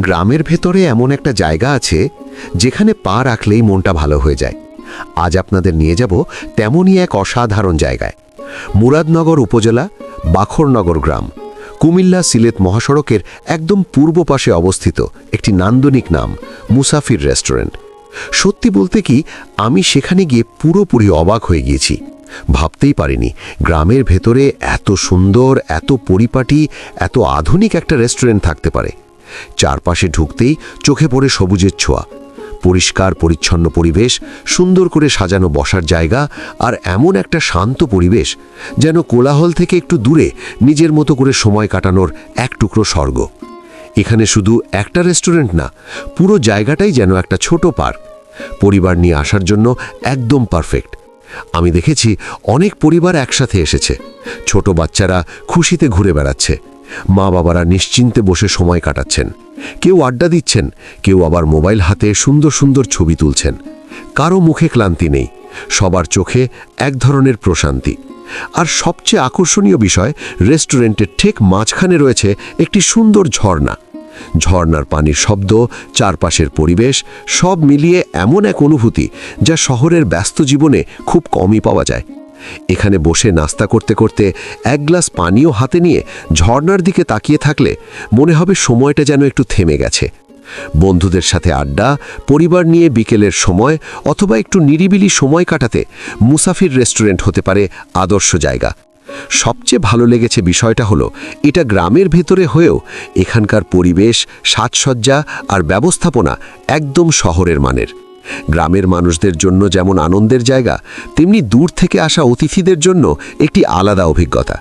গ্রামের ভেতরে এমন একটা জায়গা আছে যেখানে পা রাখলেই মনটা ভালো হয়ে যায়। আজ আপনাদের নিয়ে যাব তেমনই এক অসাধারণ জায়গায়। মুরাদনগর উপজেলা বাখরনগর গ্রাম, কুমিল্লা সিলেট মহাসড়কের একদম পূর্ব পাশে অবস্থিত একটি নান্দনিক নাম মুসাফির রেস্টুরেন্ট। সত্যি বলতে কি, আমি সেখানে গিয়ে পুরোপুরি অবাক হয়ে গিয়েছি। ভাবতেই পারিনি গ্রামের ভেতরে এত সুন্দর, এত পরিপাটি, এত আধুনিক একটা রেস্টুরেন্ট থাকতে পারে। চারপাশে ঢুকতেই চোখে পড়ে সবুজের ছোঁয়া, পরিষ্কার পরিচ্ছন্ন পরিবেশ, সুন্দর করে সাজানো বসার জায়গা, আর এমন একটা শান্ত পরিবেশ যেন কোলাহল থেকে একটু দূরে নিজের মতো করে সময় কাটানোর এক টুকরো স্বর্গ। এখানে শুধু একটা রেস্টুরেন্ট না, পুরো জায়গাটাই যেন একটা ছোট পার্ক। পরিবার নিয়ে আসার জন্য একদম পারফেক্ট। আমি দেখেছি অনেক পরিবার একসাথে এসেছে, ছোট বাচ্চারা খুশিতে ঘুরে বেড়াচ্ছে, মা বাবারা নিশ্চিন্তে বসে সময় কাটাচ্ছেন, কেউ আড্ডা দিচ্ছেন, কেউ আবার মোবাইল হাতে সুন্দর সুন্দর ছবি তুলছেন। কারো মুখে ক্লান্তি নেই, সবার চোখে এক ধরনের প্রশান্তি। আর সবচেয়ে আকর্ষণীয় বিষয়, রেস্টুরেন্টের ঠিক মাঝখানে রয়েছে একটি সুন্দর ঝর্ণা। ঝর্ণার পানির শব্দ, চারপাশের পরিবেশ, সব মিলিয়ে এমন এক অনুভূতি যা শহরের ব্যস্ত জীবনে খুব কমই পাওয়া যায়। এখানে বসে নাস্তা করতে করতে এক গ্লাস পানিও হাতে নিয়ে ঝর্ণার দিকে তাকিয়ে থাকলে মনে হবে সময়টা যেন একটু থেমে গেছে। বন্ধুদের সাথে আড্ডা, পরিবার নিয়ে বিকেলের সময় অথবা একটু নিরিবিলি সময় কাটাতে মুসাফির রেস্টুরেন্ট হতে পারে আদর্শ জায়গা। সবচেয়ে ভালো লেগেছে বিষয়টা হলো, এটা গ্রামের ভেতরে হয়েও এখানকার পরিবেশ, সাজসজ্জা আর ব্যবস্থাপনা একদম শহরের মানের। গ্রামের মানুষদের জন্য যেমন আনন্দের জায়গা, তেমনি দূর থেকে আসা অতিথিদের জন্য একটি আলাদা অভিজ্ঞতা।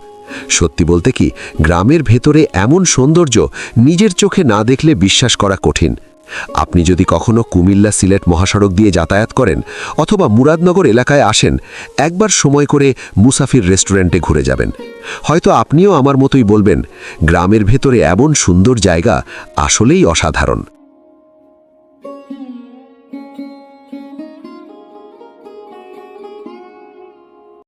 সত্যি বলতে কি, গ্রামের ভেতরে এমন সৌন্দর্য নিজের চোখে না দেখলে বিশ্বাস করা কঠিন। আপনি যদি কখনো কুমিল্লা সিলেট মহাসড়ক দিয়ে যাতায়াত করেন অথবা মুরাদনগর এলাকায় আসেন, একবার সময় করে মুসাফির রেস্টুরেন্টে ঘুরে যাবেন। হয়তো আপনিও আমার মতোই বলবেন, গ্রামের ভেতরে এমন সুন্দর জায়গা আসলেই অসাধারণ।